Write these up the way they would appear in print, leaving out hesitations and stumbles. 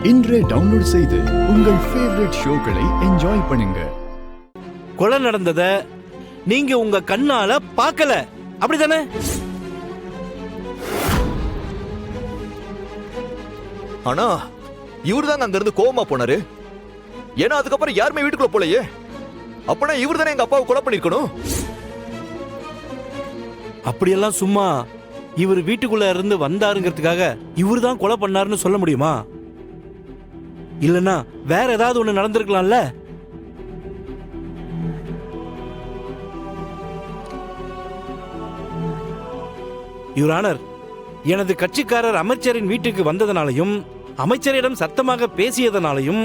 இன்றே டவுன்லோட் செய்து உங்கள் ஃபேவரட் ஷோக்களை என்ஜாய் பண்ணுங்க. கொலை நடந்தத நீங்க உங்க கண்ணால பார்க்கல, அப்படிதானே? ஆனா இவரு தாங்க அங்க இருந்து கோவமா போனாரு. ஏன்னா அதுக்கப்புறம் யாருமே வீட்டுக்குள்ள போலையே. அப்பனா இவரு தானே எங்க அப்பாவை கொலை பண்ணிருக்கணும். அப்படியெல்லாம் சும்மா இவர் வீட்டுக்குள்ள இருந்து வந்தாருங்கிறதுக்காக இவரு தான் கொலை பண்ணாருன்னு சொல்ல முடியுமா? இல்லனா வேற ஏதாவது ஒண்ணு நடந்திருக்கலாம்ல. யுவர் ஆனர், எனது கட்சிக்காரர் அமைச்சரின் வீட்டுக்கு வந்ததனாலையும் அமைச்சரிடம் சத்தமாக பேசியதனாலையும்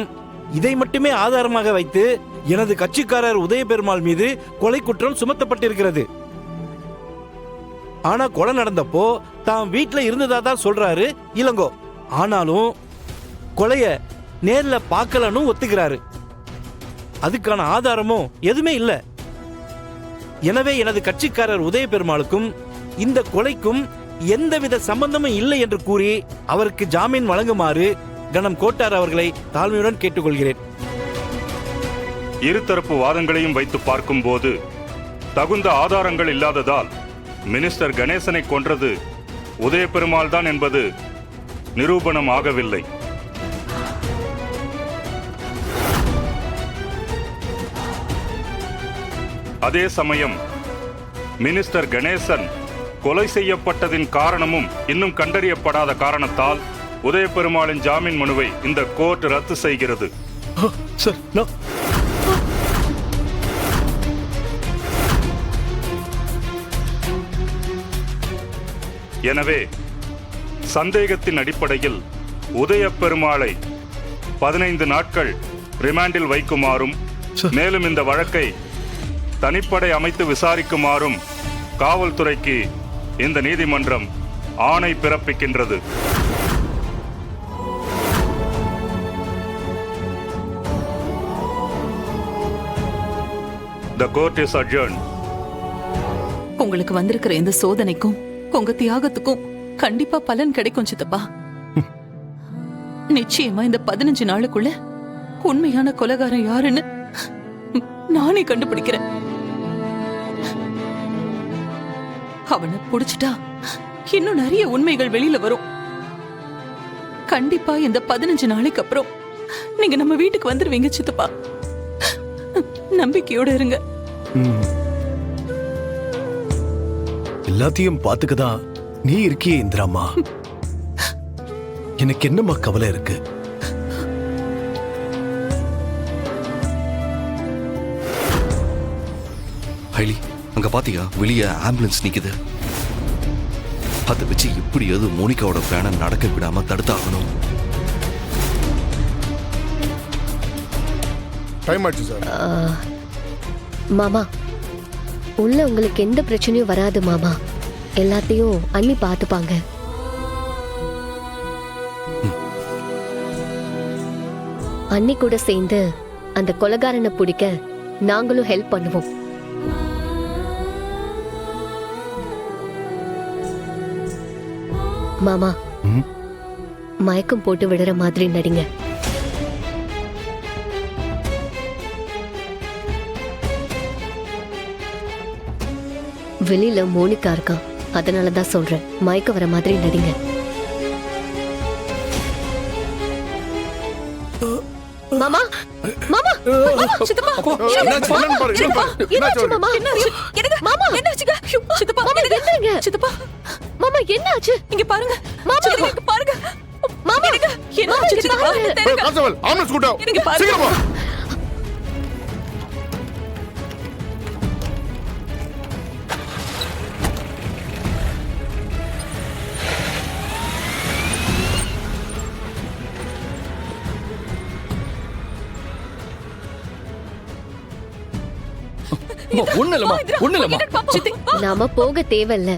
இதை மட்டுமே ஆதாரமாக வைத்து எனது கட்சிக்காரர் உதயபெருமாள் மீது கொலை குற்றம் சுமத்தப்பட்டிருக்கிறது. ஆனா கொலை நடந்தப்போ தான் வீட்டுல இருந்ததா தான் சொல்றாரு இளங்கோ. ஆனாலும் கொலைய நேர்ல பார்க்கலன்னு ஒத்துக்கிறாரு. அதுக்கான ஆதாரமும் எதுவுமே இல்ல. எனவே எனது கட்சிக்காரர் உதயபெருமாளுக்கும் இந்த கொலைக்கும் எந்தவித சம்பந்தமும் இல்லை என்று கூறி அவருக்கு ஜாமீன் வழங்குமாறு கணம் கோட்டார் அவர்களை தாழ்மையுடன் கேட்டுக்கொள்கிறேன். இருதரப்பு வாதங்களையும் வைத்து பார்க்கும்போது தகுந்த ஆதாரங்கள் இல்லாததால் மினிஸ்டர் கணேசனை கொன்றது உதயபெருமாள் தான் என்பது நிரூபணம் ஆகவில்லை. அதே சமயம் மினிஸ்டர் கணேசன் கொலை செய்யப்பட்டதின் காரணமும் இன்னும் கண்டறியப்படாத காரணத்தால் உதயபெருமாளின் ஜாமீன் மனுவை இந்த கோர்ட் ரத்து செய்கிறது. எனவே சந்தேகத்தின் அடிப்படையில் உதயபெருமாளை 15 நாட்கள் ரிமாண்டில் வைக்குமாறும் மேலும் இந்த வழக்கை தனிப்படை அமைத்து விசாரிக்குமாறும் காவல்துறைக்கு இந்த நீதிமன்றம் ஆணை பிறப்பிக்கின்றது. The court is adjourned. உங்களுக்கு வந்திருக்கிற இந்த சோதனைக்கும் உங்க தியாகத்துக்கும் கண்டிப்பா பலன் கிடைக்கும் சித்தப்பா. நிச்சயமா இந்த 15 நாளுக்குள்ள உண்மையான கொலைகாரன் யாருன்னு நானே கண்டுபிடிக்கிறேன். அவனை புடிச்சிட்டா இன்னும் நிறைய உண்மைகள் வெளியில வரும். கண்டிப்பா இந்த 15 நாளைக்கு அப்புறம் நீங்க நம்ம வீட்டுக்கு வந்துருவீங்க சித்தப்பா. நம்பிக்கையோட இருங்க. எல்லாத்தையும் பாத்துக்கதான் நீ இருக்கியே இந்திராமா. எனக்கு என்னமா கவலை இருக்கு? ஹைலி, அங்க பாத்தியா வெளியே ஆம்புலன்ஸ் நிக்குது. அதை வச்சு எப்படியாவது மோனிகாவோட பிளான நடக்க விடாம தடுத்தாகணும். டைம் ஆச்சு சார். மாமா, உள்ள உங்களுக்கு எந்த பிரச்சனையும் வராது மாமா. எல்லாத்தையும் அண்ணி பார்த்துப்பாங்க. அண்ணி கூட சேர்ந்து அந்த கொலைகாரனை பிடிக்க நாங்களும் ஹெல்ப் பண்ணுவோம். மாமா, மயக்கம் போட்டு விடுற மாதிரி நடிங்க. வெளியில மோனிகா இருக்கான், அதனாலதான் சொல்றேன், மயக்கம் வர மாதிரி நடிங்க. மாமா, மாமா, சித்தப்பா, மாமா என்னாச்சு? இங்க பாருங்க, மாமா பாருங்க, மாமா என்னாச்சு? சித்தப்பா, கான்ஸ்டபிள் ஆம்புலன்ஸ் கூட்டோ, சீக்கிரம் வா. நாம போக தேவையில்ல.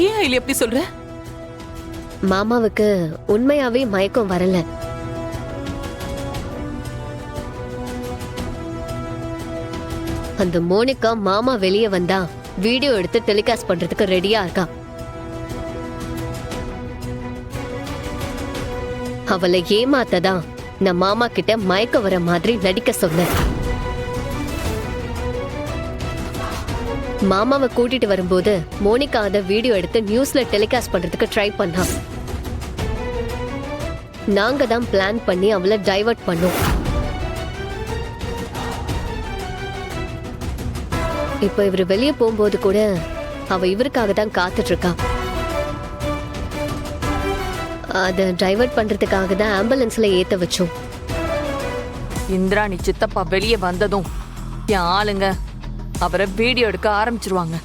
ஏன் ஐலி அப்படி சொல்ற? மாமாவுக்கு உண்மையாவே மயக்கம் வரல. அந்த மோனிகா மாமா வெளியே வந்தா வீடியோ எடுத்து டெலிகாஸ்ட் பண்றதுக்கு ரெடியா இருக்கா. அவளை ஏமாத்ததான் நான் மாமா கிட்ட மயக்க வர மாதிரி நடிக்க சொன்னேன். மாமாவை கூட்டிட்டு வரும்போது மோனிகா அத வீடியோ எடுத்து நியூஸ்ல டெலிகாஸ்ட் பண்றதுக்கு ட்ரை பண்ணா. நாங்க தான் பிளான் பண்ணி அவளை டைவர்ட் பண்ணோம். இப்ப இவரு வெளியே போகும்போது கூட அவ இவருக்காக தான் காத்துட்டு இருக்கா. அத டைவர்ட் பண்றதுக்காக தான் ஆம்புலன்ஸ்ல ஏத்த வச்சோம். இந்திராணி சித்தப்பா வெளியே வந்ததும் என் ஆளுங்க அவரை வீடியோ எடுக்க ஆரம்பிச்சிருவாங்க.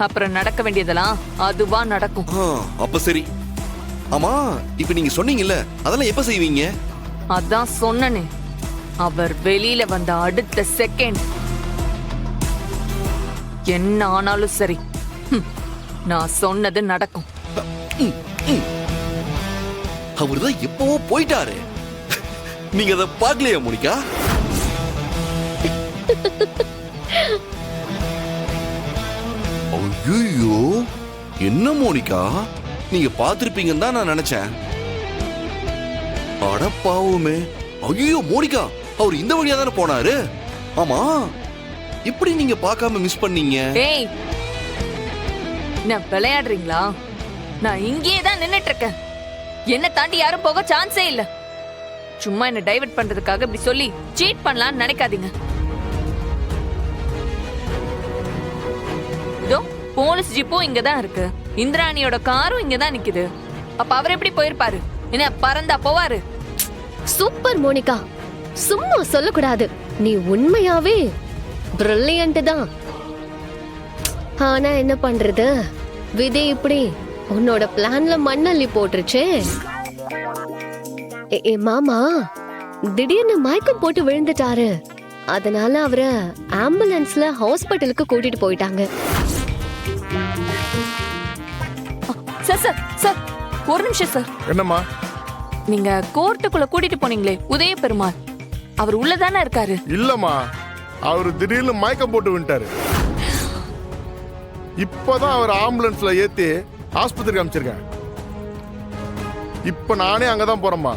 அப்புறம் நடக்க வேண்டியதெல்லாம் அதுவா நடக்கும். அப்ப சரி. ஆமா, இப்ப நீங்க சொன்னீங்கல்ல, அதெல்லாம் எப்ப செய்வீங்க? அதான் சொன்னனே, அவர் வெளியில வந்த அடுத்த செகண்ட் என்ன ஆனாலும் சரி, நான் சொன்னது நடக்கும். அவர்தான் எப்பவோ போயிட்டாரு. நீங்க அதை பார்க்கலையா மோனிகா? ஐயோ, என்ன மோனிகா, நீங்க பார்த்திருப்பீங்கன்னு தான் நான் நினைச்சேன். அட பாவமே. ஐயோ மோனிகா, அவர் இந்த வழியா தானே போனாரு. ஆமா, இப்படி நீங்க பார்க்காம மிஸ் பண்ணீங்க. ஏய், நான் விளையாடுறீங்களா? நான் இங்கேயே தான் நின்னுட்டு இருக்கேன். என்ன தாண்டி யாரும் போக சான்ஸே இல்ல. சும்மா என்ன டைவர்ட் பண்றதுக்காக இப்படி சொல்லி சீட் பண்ணலாம்னு நினைக்காதீங்க. இதோ போலீஸ் ஜீப்பும் இங்க தான் இருக்கு, இந்திராணியோட காரும் இங்க தான் நிக்குது. அப்ப அவர் எப்படி போயிருப்பாரு? என்ன பறந்தா போவாரு? சூப்பர் மோனிகா, சும்மா சொல்லக்கூடாது. நீ உண்மையாவே பிரில்லியன்ட் தான். ஆனா என்ன பண்றது, விதி இப்படி உன்னோட பிளான்ல மண்ணள்ளி போட்டுருச்சே. மாமா திடீர்னு மயக்கம் போட்டு விழுந்துட்டாரு. அதனால அவரை ஆம்புலன்ஸ்ல ஹாஸ்பிட்டலுக்கு கூட்டிட்டு போயிட்டாங்க. சார் சார் சார், ஒரு நிமிஷம் சார். என்னம்மா? நீங்க கோர்ட்டுக்குள்ள கூட்டிட்டு போனீங்களே உதய பெருமாள், அவர் உள்ளதானே இருக்காரு? இல்லம்மா, அவரு திடீர்னு மயக்கம் போட்டு விட்டாரு. இப்பதான் அவர் ஆம்புலன்ஸ்ல ஏத்தி ஆஸ்பத்திரிக்கு அமைச்சிருக்கேன். இப்ப நானே அங்கதான் போறேம்மா.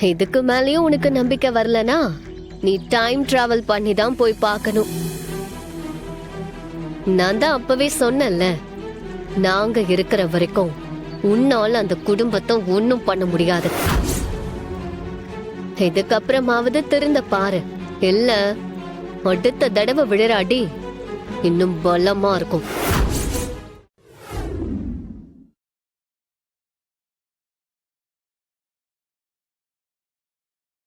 இதுக்கு மேலயும் உனக்கு நம்பிக்கை வரலனா நீ டைம் டிராவல் பண்ணி தான் போய் பார்க்கணும். நான் தான் அப்பவே சொன்னேன்ல, நாங்க இருக்கிற வரைக்கும் உன்னால அந்த குடும்பத்தை ஒன்னும் பண்ண முடியாது. இதுக்கப்புறமாவது திருந்த பாரு, இல்ல அடுத்த தடவை விழறாடி இன்னும் பலமா இருக்கும்.